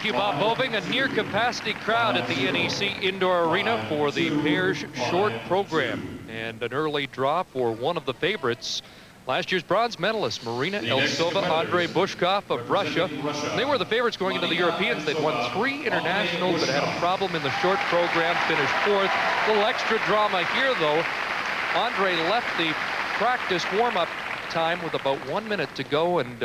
you, Bob Boving. A near-capacity crowd at the NEC Indoor Arena for the pairs short program. And an early draw for one of the favorites. Last year's bronze medalist, Marina Eltsova, Andrei Bushkov of Russia. They were the favorites going into the Europeans. They'd won 3 internationals, but had a problem in the short program, finished 4th. A little extra drama here, though. Andrei left the practice warm-up time with about 1 minute to go, and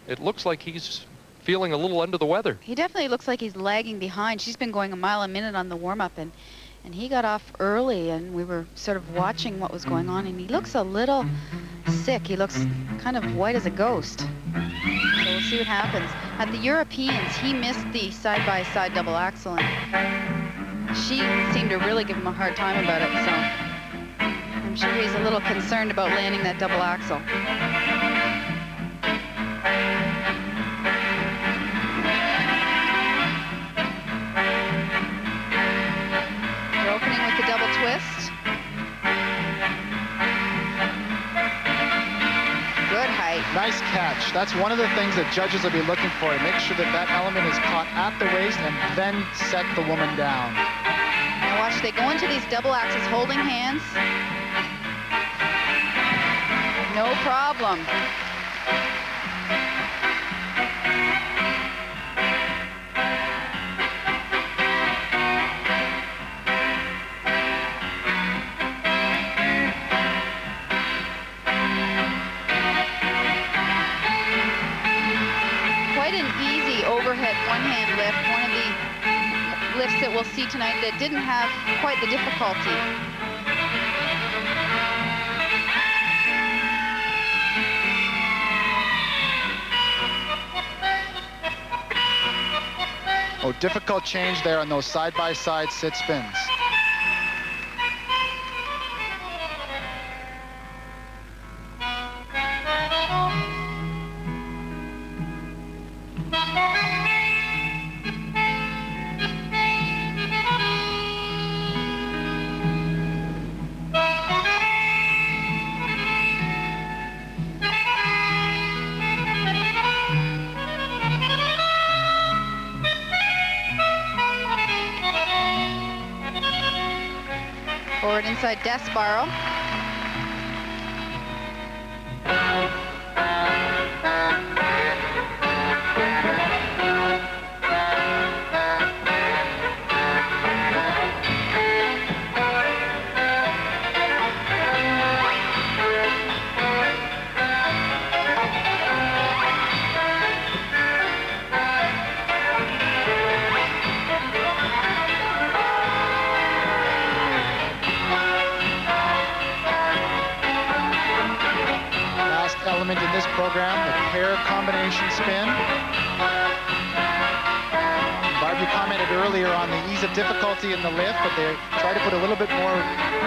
it looks like he's feeling a little under the weather. He definitely looks like he's lagging behind. She's been going a mile a minute on the warm-up, and he got off early, and we were sort of watching what was going on, and he looks a little sick. He looks kind of white as a ghost. So we'll see what happens. At the Europeans, he missed the side-by-side double axel, and she seemed to really give him a hard time about it, so I'm sure he's a little concerned about landing that double axel. They're opening with the double twist. Good height. Nice catch. That's one of the things that judges will be looking for, to make sure that that element is caught at the waist and then set the woman down. Now watch, they go into these double axes holding hands. No problem. Quite an easy overhead one-hand lift. One of the lifts that we'll see tonight that didn't have quite the difficulty. Oh, difficult change there on those side-by-side sit spins. Forward inside death spiral. In this program, the pair combination spin. Barb, you commented earlier on the ease of difficulty in the lift, but they try to put a little bit more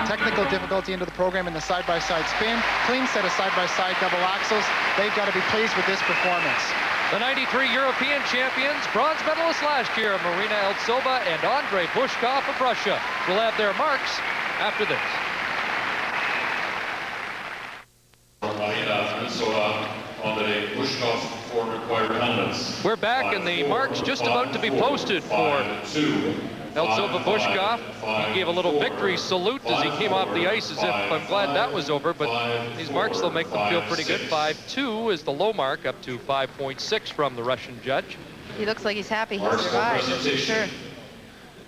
technical difficulty into the program in the side-by-side spin. Clean set of side-by-side double axles. They've got to be pleased with this performance. The 93 European champions, bronze medalists last year, Marina Eltsova and Andrei Bushkov of Russia, will have their marks after this. Marina Eltsova, Andrei Bushkov for required elements. We're back, and the marks just about to be posted for Eltsova Bushkov. He gave a little victory salute as he came off the ice, as if I'm glad that was over, but these marks will make them feel pretty good. 5.2 is the low mark, up to 5.6 from the Russian judge. He looks like he's happy he survived, that's for sure.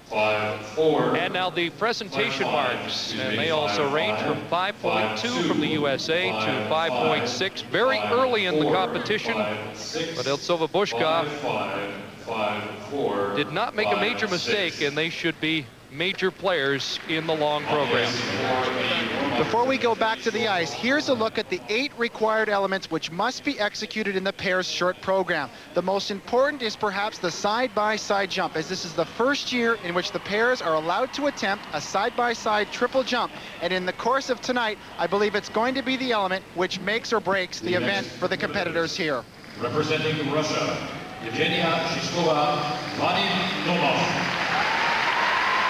5.4. And now the presentation marks, and they also range from 5.2 from the USA to 5.6. Very early in the competition, but Eltsova Bushkov did not make a major mistake, and they should be major players in the long program. Before we go back to the ice, here's a look at the 8 required elements which must be executed in the pairs short program. The most important is perhaps the side-by-side jump, as this is the first year in which the pairs are allowed to attempt a side-by-side triple jump. And in the course of tonight, I believe it's going to be the element which makes or breaks the event for the competitors here. Representing Russia, Evgenia Shishkova, Vadim Naumov.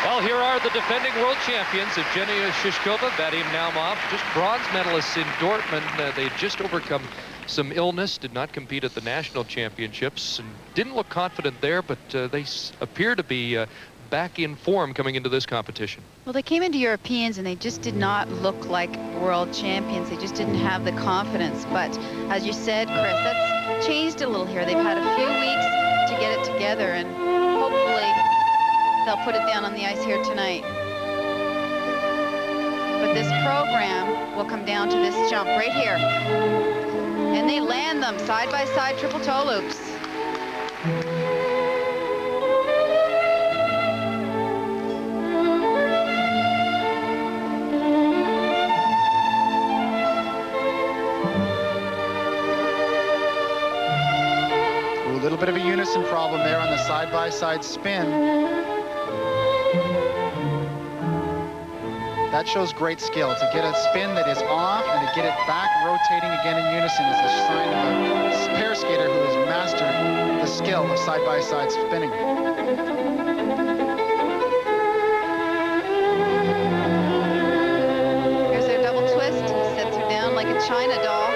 Well, here are the defending world champions, Evgenia Shishkova, Vadim Naumov, just bronze medalists in Dortmund. They had just overcome some illness, did not compete at the national championships, and didn't look confident there, but they appear to be back in form coming into this competition. Well, they came into Europeans and they just did not look like world champions. They just didn't have the confidence. But as you said, Chris, that's changed a little here. They've had a few weeks to get it together, and hopefully they'll put it down on the ice here tonight. But this program will come down to this jump right here. And they land them side-by-side triple toe loops. A little bit of a unison problem there on the side-by-side spin. That shows great skill. To get a spin that is off and to get it back rotating again in unison is a sign of a pair skater who has mastered the skill of side-by-side spinning. Here's their double twist. He sets her down like a China doll.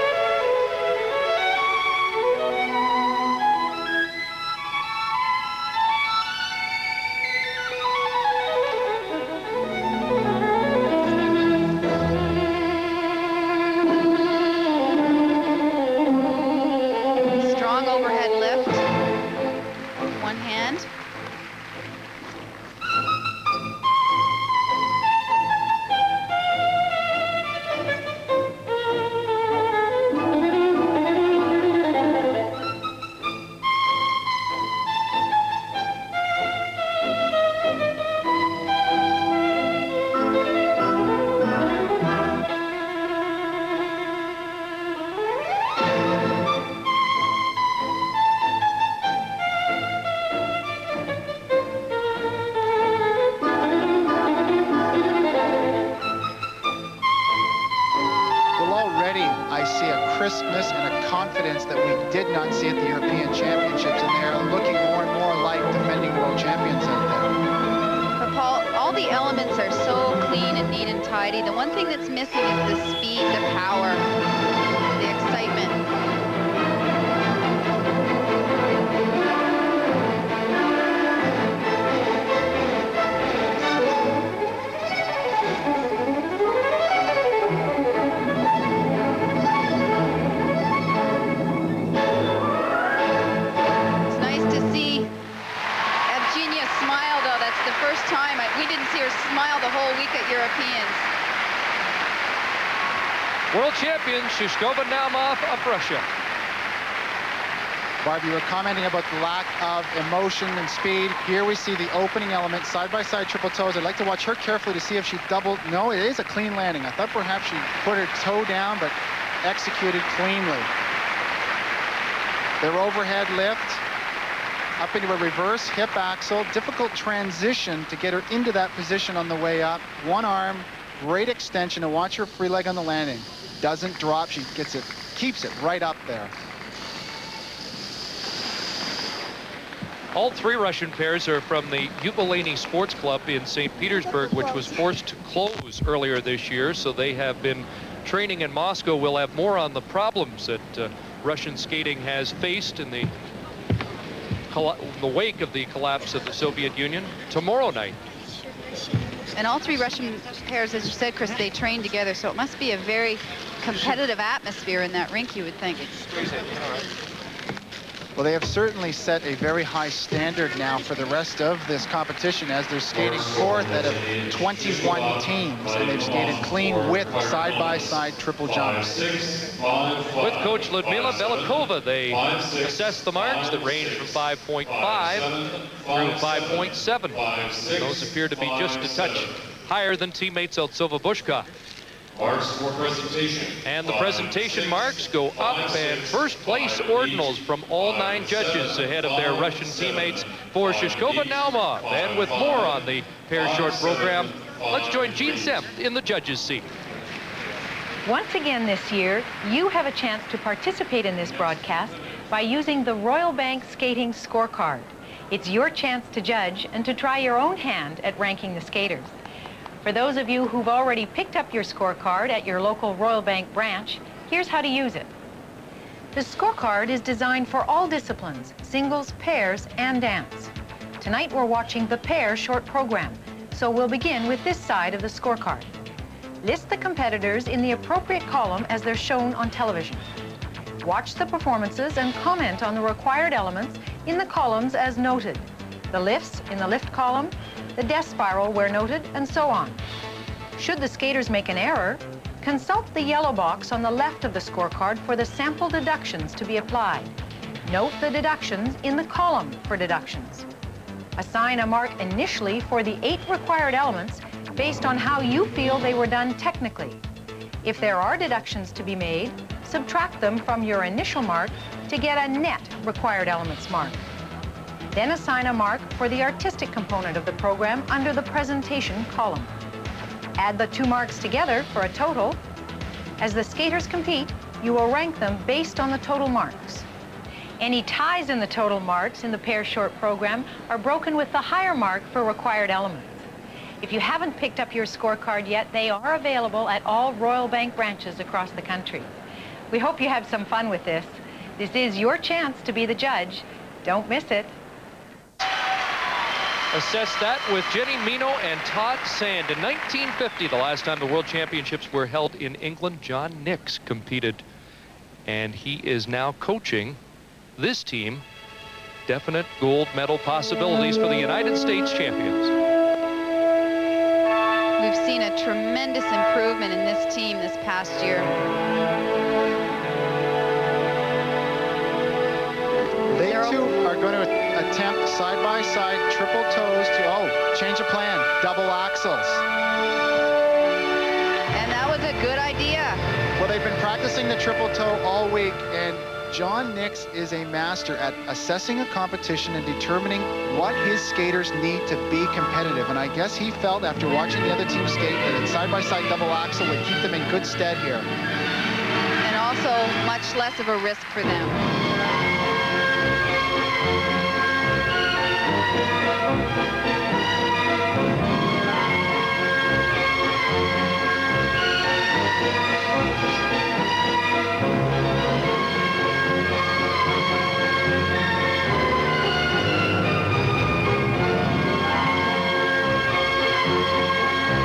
World champion Shishkova Naumov of Russia. Barb, you were commenting about the lack of emotion and speed. Here we see the opening element, side-by-side triple toes. I'd like to watch her carefully to see if she doubled. No, it is a clean landing. I thought perhaps she put her toe down, but executed cleanly. Their overhead lift, up into a reverse hip axel. Difficult transition to get her into that position on the way up. One arm, great extension, and watch her free leg on the landing. Doesn't drop, she gets it, keeps it right up there. All three Russian pairs are from the Yudeyne Sports Club in St. Petersburg, which was forced to close earlier this year, so they have been training in Moscow. We'll have more on the problems that Russian skating has faced in the wake of the collapse of the Soviet Union tomorrow night. And all three Russian pairs, as you said, Chris, they train together, so it must be a very competitive atmosphere in that rink, you would think. Well, they have certainly set a very high standard now for the rest of this competition, as they're skating fourth out of 21 teams, and they've skated clean with side-by-side triple jumps. With coach Ludmila Belikova, they assess the marks that range from 5.5 through 5.7. Those appear to be just a touch higher than teammates Eltsova Bushkov. Marks for presentation. And the presentation marks go up, and first place ordinals from all 9 judges ahead of their Russian teammates for Shishkova Naumov. And with more on the pair short program, let's join Jean Senft in the judges' seat. Once again this year, you have a chance to participate in this broadcast by using the Royal Bank Skating Scorecard. It's your chance to judge and to try your own hand at ranking the skaters. For those of you who've already picked up your scorecard at your local Royal Bank branch, here's how to use it. The scorecard is designed for all disciplines, singles, pairs, and dance. Tonight we're watching the pair short program, so we'll begin with this side of the scorecard. List the competitors in the appropriate column as they're shown on television. Watch the performances and comment on the required elements in the columns as noted. The lifts in the lift column, the death spiral where noted, and so on. Should the skaters make an error, consult the yellow box on the left of the scorecard for the sample deductions to be applied. Note the deductions in the column for deductions. Assign a mark initially for the 8 required elements based on how you feel they were done technically. If there are deductions to be made, subtract them from your initial mark to get a net required elements mark. Then assign a mark for the artistic component of the program under the presentation column. Add the 2 marks together for a total. As the skaters compete, you will rank them based on the total marks. Any ties in the total marks in the pair short program are broken with the higher mark for required elements. If you haven't picked up your scorecard yet, they are available at all Royal Bank branches across the country. We hope you have some fun with this. This is your chance to be the judge. Don't miss it. Assess that with Jenni, Meno, and Todd Sand. In 1950, the last time the World Championships were held in England, John Nix competed, and he is now coaching this team. Definite gold medal possibilities for the United States champions. We've seen a tremendous improvement in this team this past year. They too are going to attempt side-by-side triple toes to, change of plan, double axels. And that was a good idea. Well, they've been practicing the triple toe all week, and John Nix is a master at assessing a competition and determining what his skaters need to be competitive. And I guess he felt after watching the other team skate that a side-by-side double axel would keep them in good stead here. And also much less of a risk for them.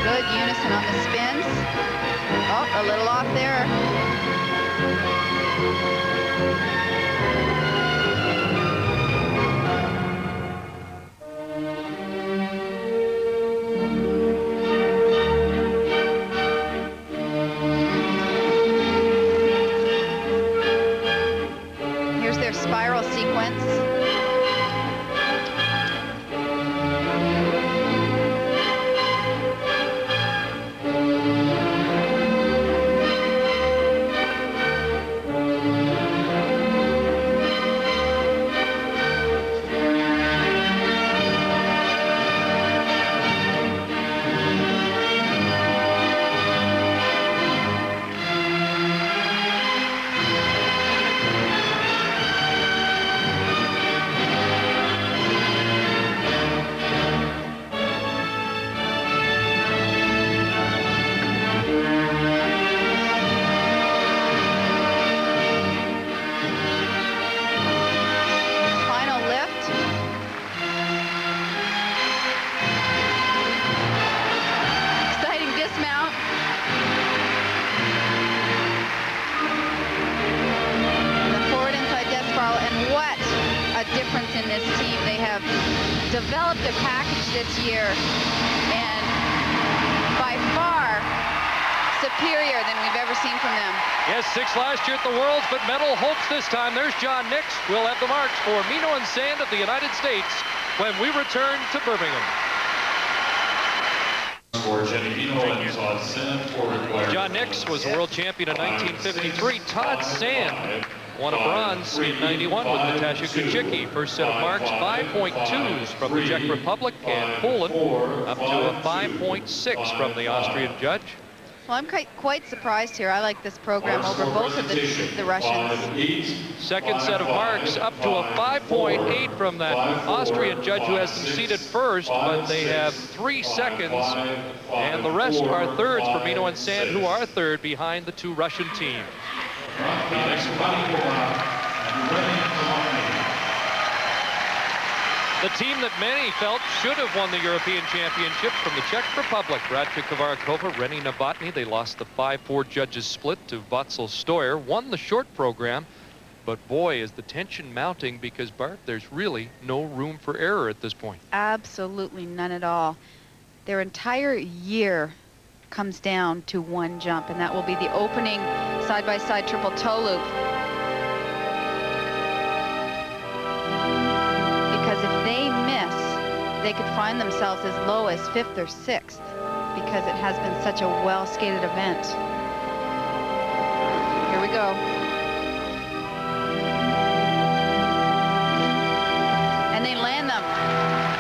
Good unison on the spins. Oh, a little off there. Here's their spiral sequence. Developed a package this year, and by far superior than we've ever seen from them. Yes, 6 last year at the Worlds, but medal hopes this time. There's John Nix. We'll have the marks for Meno and Sand of the United States when we return to Birmingham. John Nix was a world champion in 1953. Todd Sand won a bronze in 91 with Natasha Kuchicki. First set of marks, 5.2s from the Czech Republic and Poland, up to a 5.6 from the Austrian judge. Well, I'm quite surprised here. I like this program over both of the Russians. Second set of marks, up to a 5.8 from that Austrian judge who has them seated first, but they have 3 seconds, and the rest are thirds for Meno and Sand, who are third behind the 2 Russian teams. The team that many felt should have won the European Championship from the Czech Republic. Radka, Kovaříková, René, Novotný. They lost the 5-4 judges split to Wötzel, Steuer. Won the short program. But boy, is the tension mounting because, Barb, there's really no room for error at this point. Absolutely none at all. Their entire year comes down to one jump, and that will be the opening side-by-side triple toe loop. Because if they miss, they could find themselves as low as 5th or 6th because it has been such a well-skated event. Here we go. And they land them.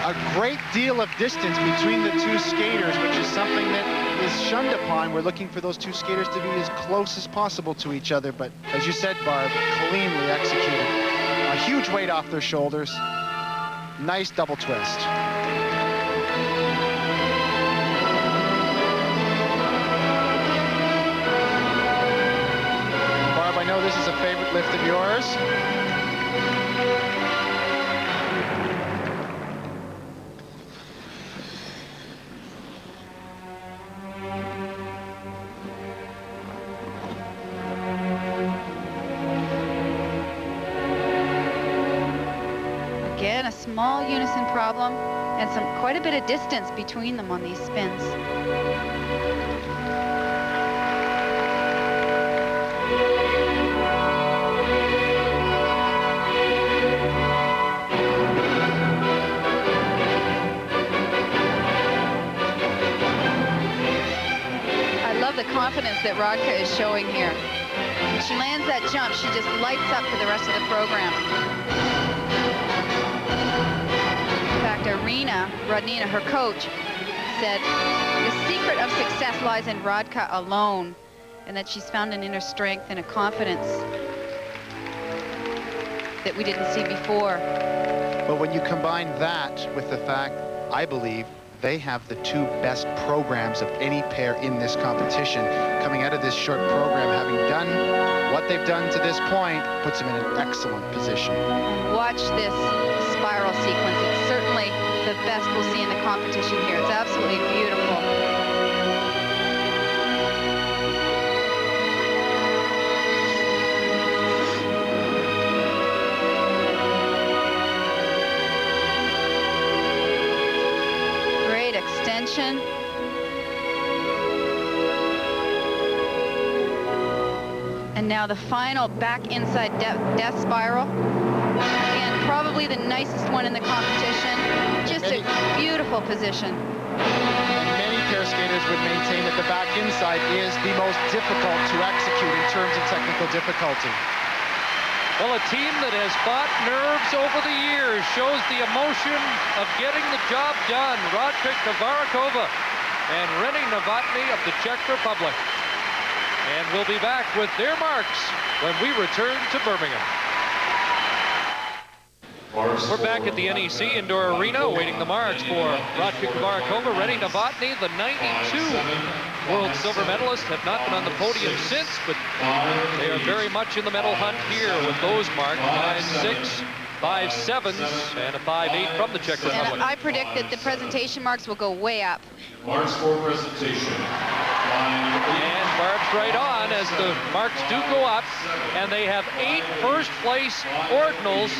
A great deal of distance between the two skaters, which is something that is shunned upon. We're looking for those two skaters to be as close as possible to each other, but as you said, Barb, cleanly executed. A huge weight off their shoulders. Nice double twist. Barb, I know this is a favorite lift of yours. Again, a small unison problem and quite a bit of distance between them on these spins. I love the confidence that Radka is showing here. When she lands that jump, she just lights up for the rest of the program. Arena, Rodnina, her coach, said the secret of success lies in Radka alone, and that she's found an inner strength and a confidence that we didn't see before. But when you combine that with the fact, I believe, they have the 2 best programs of any pair in this competition. Coming out of this short program, having done what they've done to this point, puts them in an excellent position. Watch this spiral sequence. It's certainly the best we'll see in the competition here. It's absolutely beautiful. Great extension. And now the final back inside death spiral. Again, probably the nicest one in the competition. Just a beautiful position. Many pair skaters would maintain that the back inside is the most difficult to execute in terms of technical difficulty. Well, a team that has fought nerves over the years shows the emotion of getting the job done. Radka, Kovaříková, and René Novotný of the Czech Republic. And we'll be back with their marks when we return to Birmingham. We're back at the NEC Indoor Arena awaiting the marks for Radka, Kovaříková, René Novotný. The 92 world silver medalists have not been on the podium since, but they are very much in the medal hunt here with those marks, 5.6, 5.7s, and a 5.8 from the Czech Republic. And I predict that the presentation marks will go way up. Marks for presentation. And Barb's right on as the marks do go up, and they have 8 first-place ordinals,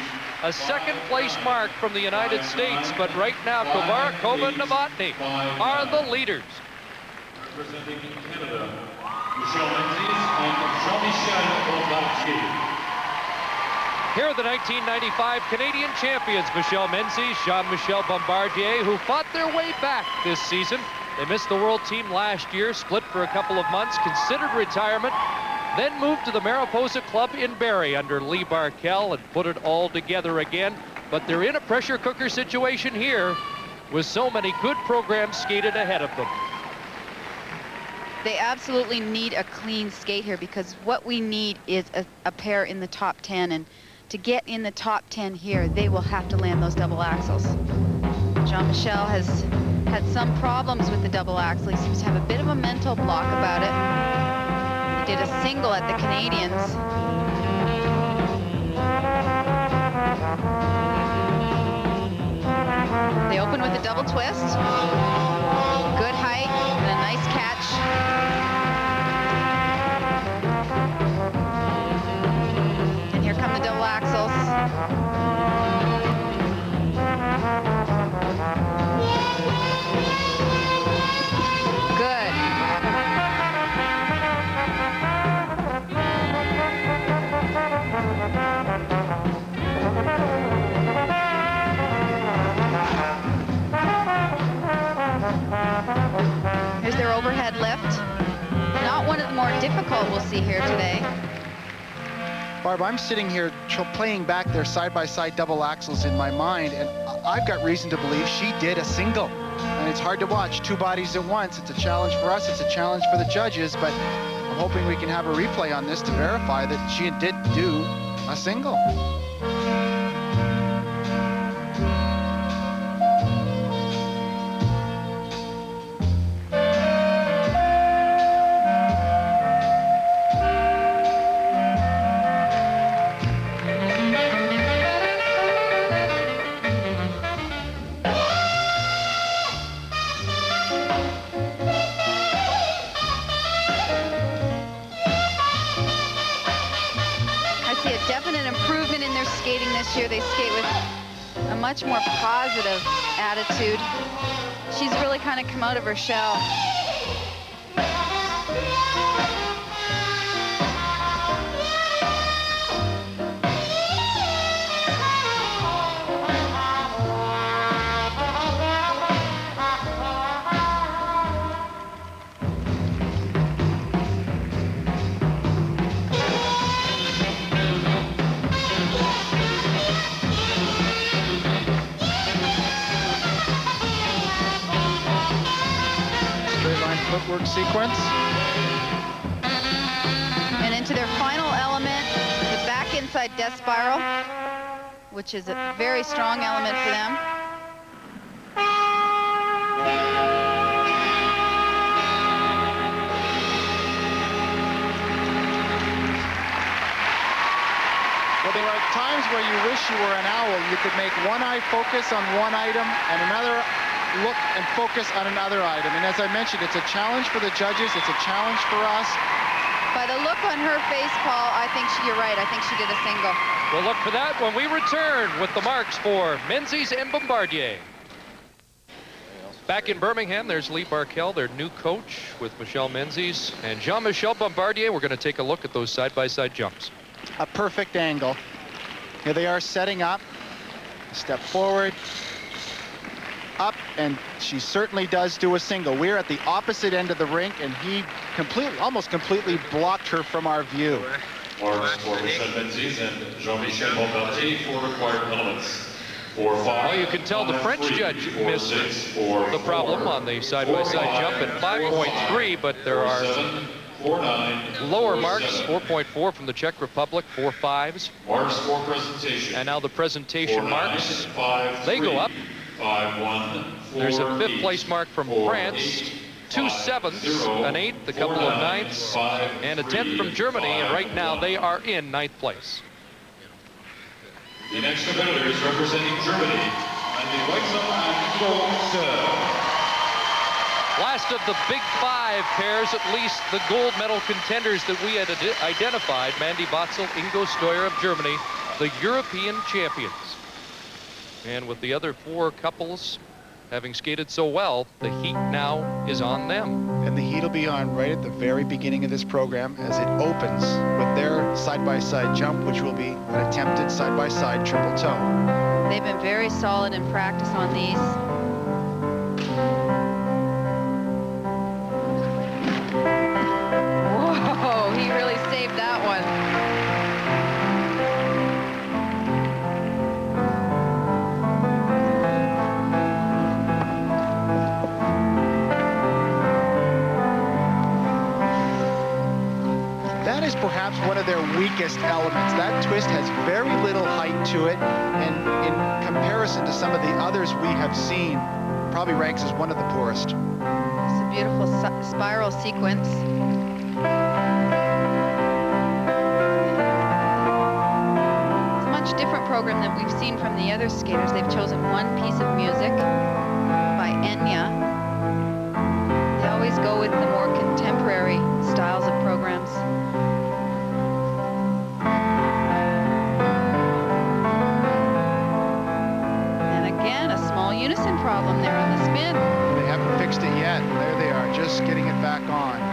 a second-place mark from the United States, but right now Kovaříková and Novotný are the leaders. Representing Canada, Menzies and Jean-Michel Bombardier. Here are the 1995 Canadian champions, Menzies, Jean-Michel Bombardier, who fought their way back this season. They missed the world team last year, split for a couple of months, considered retirement, then moved to the Mariposa Club in Barrie under Lee Barkell and put it all together again. But they're in a pressure cooker situation here with so many good programs skated ahead of them. They absolutely need a clean skate here because what we need is a pair in the top 10, and to get in the top 10 here, they will have to land those double axels. Jean-Michel has had some problems with the double axel. He seems to have a bit of a mental block about it. did a single at the Canadians. They open with a double twist. Good height and a nice catch. And here come the double axels. Good. Here's their overhead lift. Not one of the more difficult we'll see here today. Barb, I'm sitting here playing back their side-by-side double axels in my mind, and I've got reason to believe she did a single. And it's hard to watch two bodies at once. It's a challenge for us, it's a challenge for the judges, but I'm hoping we can have a replay on this to verify that she did do a single. Year they skate with a much more positive attitude. She's really kind of come out of her shell. Footwork sequence. And into their final element, the back inside death spiral, which is a very strong element for them. Well, there are times where you wish you were an owl. You could make one eye focus on one item and another look and focus on another item. And as I mentioned, it's a challenge for the judges. It's a challenge for us. By the look on her face, Paul, I think you're right. I think she did a single. We'll look for that when we return with the marks for Menzies and Bombardier. Back in Birmingham, there's Lee Barkell, their new coach, with Michel Menzies and Jean-Michel Bombardier. We're going to take a look at those side-by-side jumps. A perfect angle. Here they are setting up. Step forward. Up, and she certainly does do a single. We're at the opposite end of the rink, and he almost completely blocked her from our view. Marks for Michel Menzies and Jean-Michel Bombardier for required elements. Well, you can tell the French judge missed the problem on the side-by-side jump at 5.3, but there are lower marks, 4.4 from the Czech Republic, 4 5s. Marks for presentation. And now the presentation marks, they go up. 5-1. There's a 5th place mark from France, 2 7s, an 8th, a couple of 9ths, and a 10th from Germany, and right now they are in 9th place. The next competitors representing Germany, Mandy Wötzel and Ingo. Last of the big 5 pairs, at least the gold medal contenders that we had identified, Mandy Wötzel, Ingo Steuer of Germany, the European champions. And with the other 4 couples having skated so well, the heat now is on them. And the heat will be on right at the very beginning of this program as it opens with their side-by-side jump, which will be an attempted side-by-side triple toe. They've been very solid in practice on these. Whoa, he really saved that one. That is perhaps one of their weakest elements. That twist has very little height to it, and in comparison to some of the others we have seen, probably ranks as one of the poorest. It's a beautiful spiral sequence. different program than we've seen from the other skaters. They've chosen one piece of music by Enya. They always go with the more contemporary styles of programs. And again, a small unison problem there on the spin. They haven't fixed it yet. There they are, just getting it back on.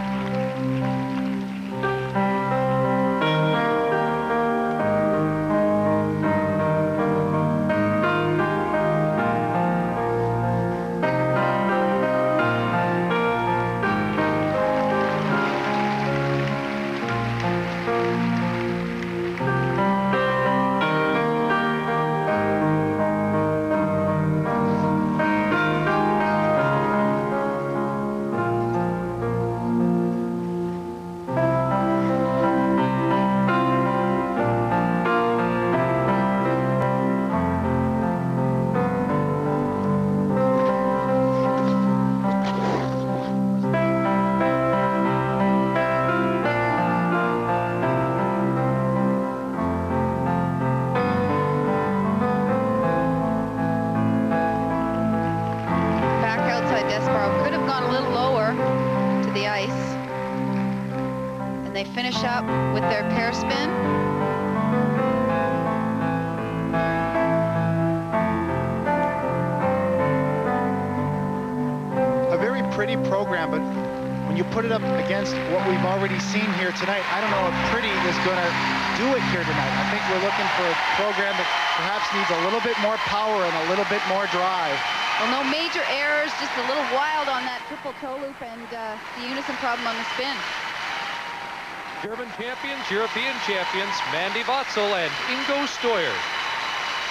Finish up with their pair spin. A very pretty program, but when you put it up against what we've already seen here tonight, I don't know if pretty is going to do it here tonight. I think we're looking for a program that perhaps needs a little bit more power and a little bit more drive. Well, no major errors, just a little wild on that triple toe loop and the unison problem on the spin. German champions, European champions, Mandy, Wötzel, and Ingo Steuer.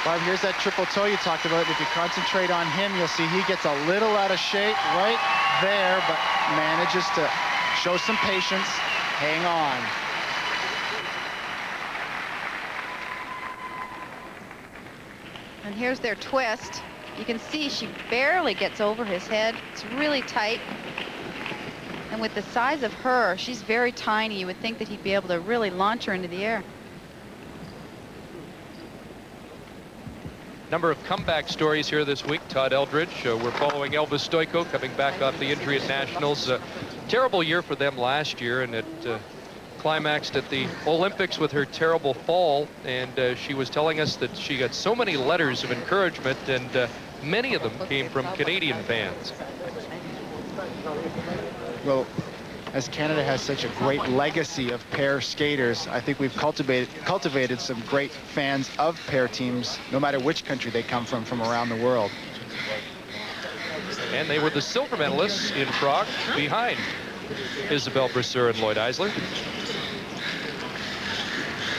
Bob, here's that triple toe you talked about. If you concentrate on him, you'll see he gets a little out of shape right there, but manages to show some patience, hang on. And here's their twist. You can see she barely gets over his head. It's really tight. And with the size of her, she's very tiny. You would think that he'd be able to really launch her into the air. Number of comeback stories here this week. Todd Eldridge, we're following Elvis Stojko coming back off the injury at Nationals. Terrible year for them last year, and it climaxed at the Olympics with her terrible fall. And she was telling us that she got so many letters of encouragement, and many of them came from Canadian fans. Well, as Canada has such a great legacy of pair skaters, I think we've cultivated some great fans of pair teams, no matter which country they come from around the world. And they were the silver medalists in Prague, behind Isabelle Brasseur and Lloyd Eisler.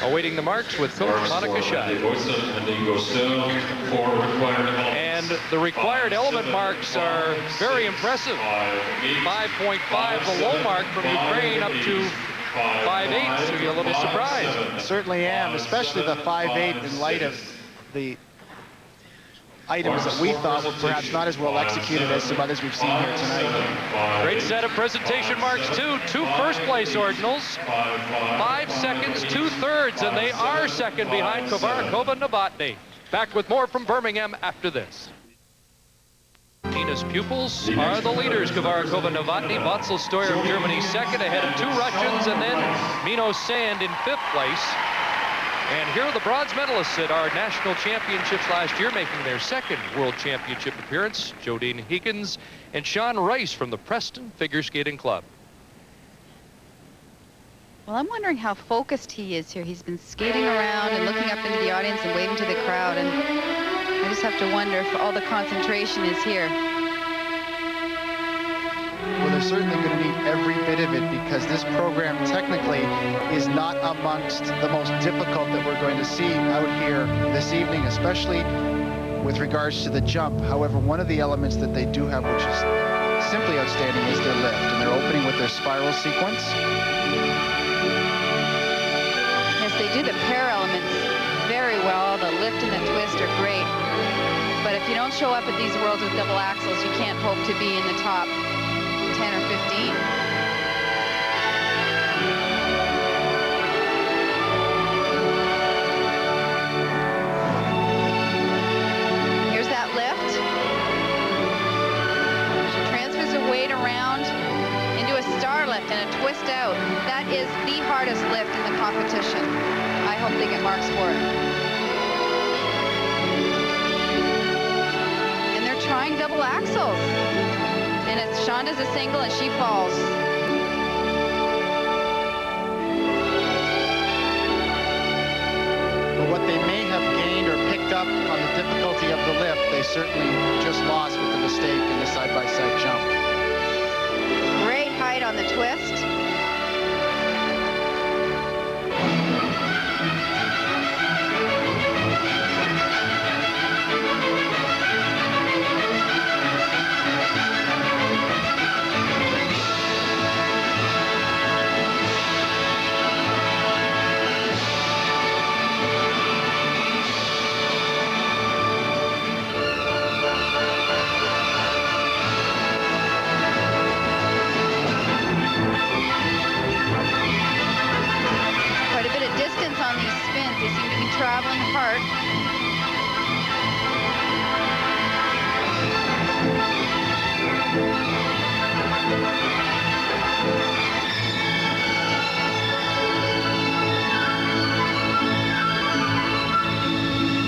Awaiting the marks with coach Monica Schott. And the required element marks are very impressive. 5.5, the low mark from Ukraine, up to 5.8, so you're a little surprised. Certainly am, especially the 5.8 in light of the items that we thought were perhaps not as well executed as some others we've seen here tonight. Great set of presentation marks, too. 2 first-place ordinals, 5 seconds, 2/3, and they are second behind Kovaříková Novotný. Back with more from Birmingham after this. Tina's pupils are the leaders. Kovaříková Novotný, Wötzel, Steuer of Germany second, ahead of 2 Russians, and then Meno Sand in 5th place. And here are the bronze medalists at our national championships last year, making their 2nd world championship appearance. Jodeyne Higgins and Sean Rice from the Preston Figure Skating Club. Well, I'm wondering how focused he is here. He's been skating around and looking up into the audience and waving to the crowd, and I just have to wonder if all the concentration is here. Well, they're certainly going to need every bit of it, because this program technically is not amongst the most difficult that we're going to see out here this evening, especially with regards to the jump. However, one of the elements that they do have, which is simply outstanding, is their lift, and they're opening with their spiral sequence. Yes, they do the pair elements very well. The lift and the twist are great. But if you don't show up at these Worlds with double axels, you can't hope to be in the top 10 or 15. left and a twist out. That is the hardest lift in the competition. I hope they get marks for it. And they're trying double axels. And it's Shonda's a single and she falls. But what they may have gained or picked up on the difficulty of the lift, they certainly just lost with the mistake in the side-by-side jump. Great height on the twist. Traveling apart.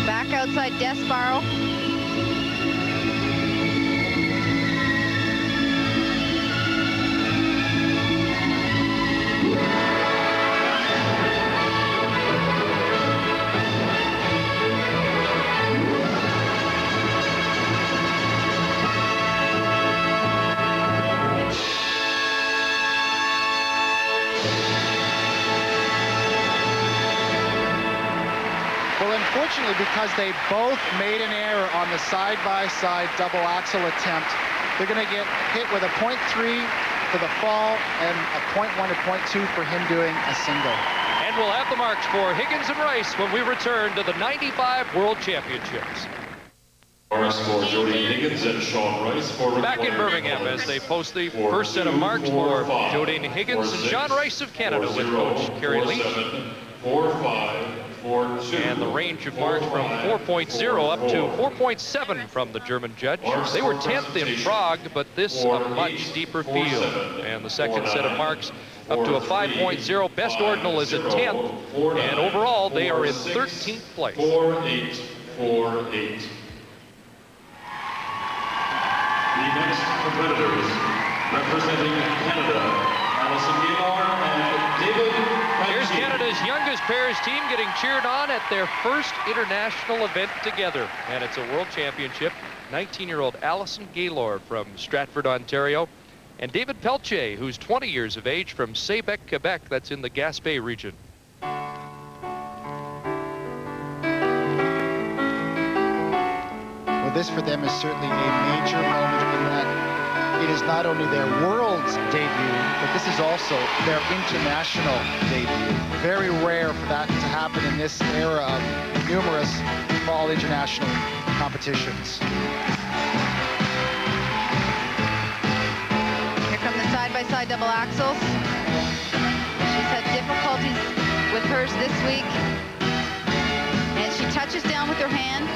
Back outside death spiral. Unfortunately, because they both made an error on the side-by-side double axel attempt, they're going to get hit with a 0.3 for the fall and a 0.1 to 0.2 for him doing a single. And we'll have the marks for Higgins and Rice when we return to the 95 World Championships. Marks for Jodeyne Higgins and Sean Rice for back in Birmingham as they post the first set of marks for Jodeyne Higgins and Sean Rice of Canada with coach Kerry Leach. 4-5. And the range of marks from 4.0 up to 4.7 from the German judge. They were 10th in Prague, but this a much deeper field. And the second set of marks up to a 5.0. Best ordinal is a 10th, and overall they are in 13th place. 4-8, 4-8. The next competitors representing Canada, Alison Gaylor and David. Here's Canada's youngest pairs team getting cheered on at their first international event together. And it's a world championship. 19-year-old Alison Gaylor from Stratford, Ontario, and David Pelche, who's 20 years of age, from Sébec, Quebec. That's in the Gaspé region. Well, this for them is certainly a major moment in that it is not only their world's debut, but this is also their international debut. Very rare for that to happen in this era of numerous fall international competitions. Here come the side-by-side double axels. She's had difficulties with hers this week. And she touches down with her hand.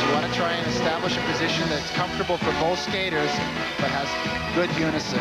You want to try and establish a position that's comfortable for both skaters, but has good unison.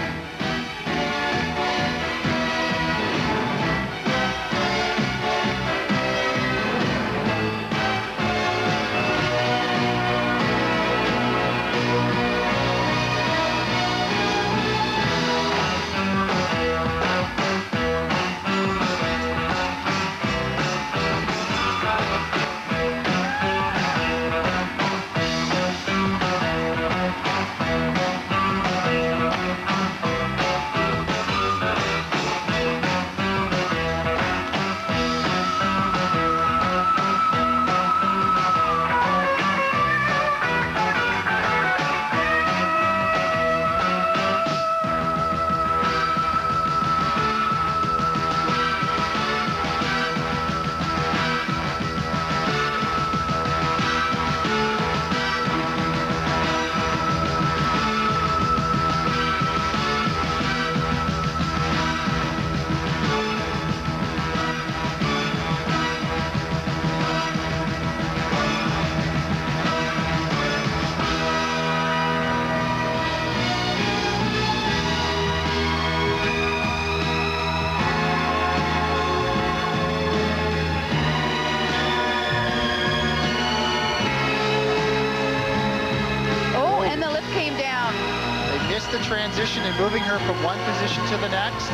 transition and moving her from one position to the next.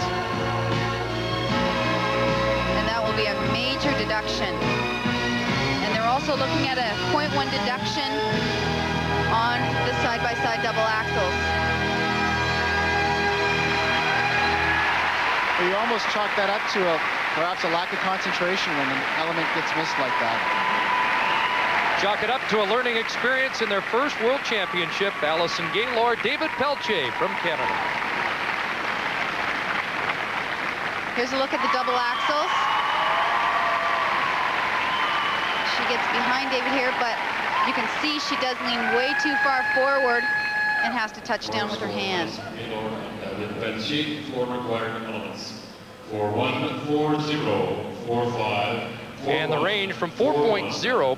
And that will be a major deduction. And they're also looking at a 0.1 deduction on the side-by-side double axels. Well, you almost chalk that up to perhaps a lack of concentration when an element gets missed like that. Chalk it up to a learning experience in their first World Championship. Allison Gaylor, David Pelche from Canada. Here's a look at the double axels. She gets behind David here, but you can see she does lean way too far forward and has to touch down with her hand. For required elements. 4-1, 4-0, 4-5. And the range from 4.0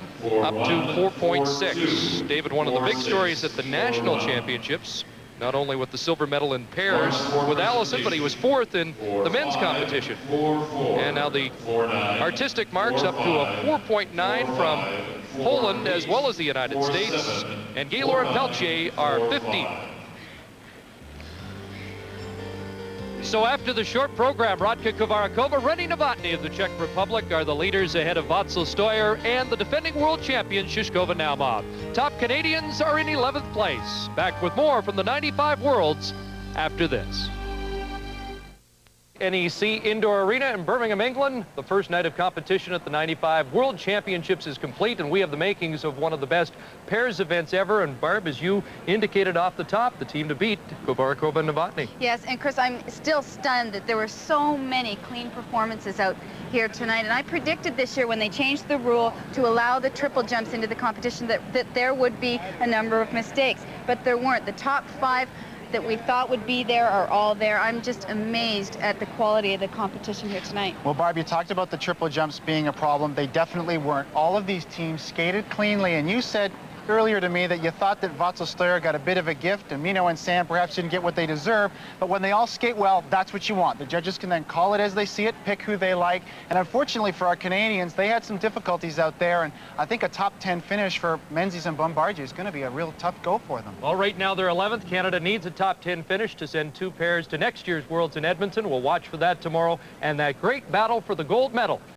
up to 4.6. David, one of the big stories at the national championships, not only with the silver medal in pairs with Allison, but he was fourth in the men's competition. And now the artistic marks up to a 4.9 from Poland as well as the United States. And Gaylor and Pelche are 50. So after the short program, Radka, Kovaříková, René, Novotný of the Czech Republic are the leaders ahead of Wötzel, Steuer, and the defending world champion Shishkova Naumov. Top Canadians are in 11th place. Back with more from the 95 Worlds after this. NEC Indoor Arena in Birmingham, England. The first night of competition at the 95 World Championships is complete, and we have the makings of one of the best pairs events ever. And Barb, as you indicated off the top, the team to beat, Kovaříková and Novotný. Yes, and Chris, I'm still stunned that there were so many clean performances out here tonight. And I predicted this year when they changed the rule to allow the triple jumps into the competition that there would be a number of mistakes. But there weren't. The top 5 that we thought would be there are all there. I'm just amazed at the quality of the competition here tonight. Well, Barb, you talked about the triple jumps being a problem. They definitely weren't. All of these teams skated cleanly, and you said earlier to me that you thought that Wötzel, Steuer got a bit of a gift, and Meno and Sam perhaps didn't get what they deserve, but when they all skate well, that's what you want. The judges can then call it as they see it, pick who they like, and unfortunately for our Canadians, they had some difficulties out there, and I think a top 10 finish for Menzies and Bombardier is going to be a real tough go for them. Well, right now they're 11th. Canada needs a top 10 finish to send 2 pairs to next year's Worlds in Edmonton. We'll watch for that tomorrow, and that great battle for the gold medal.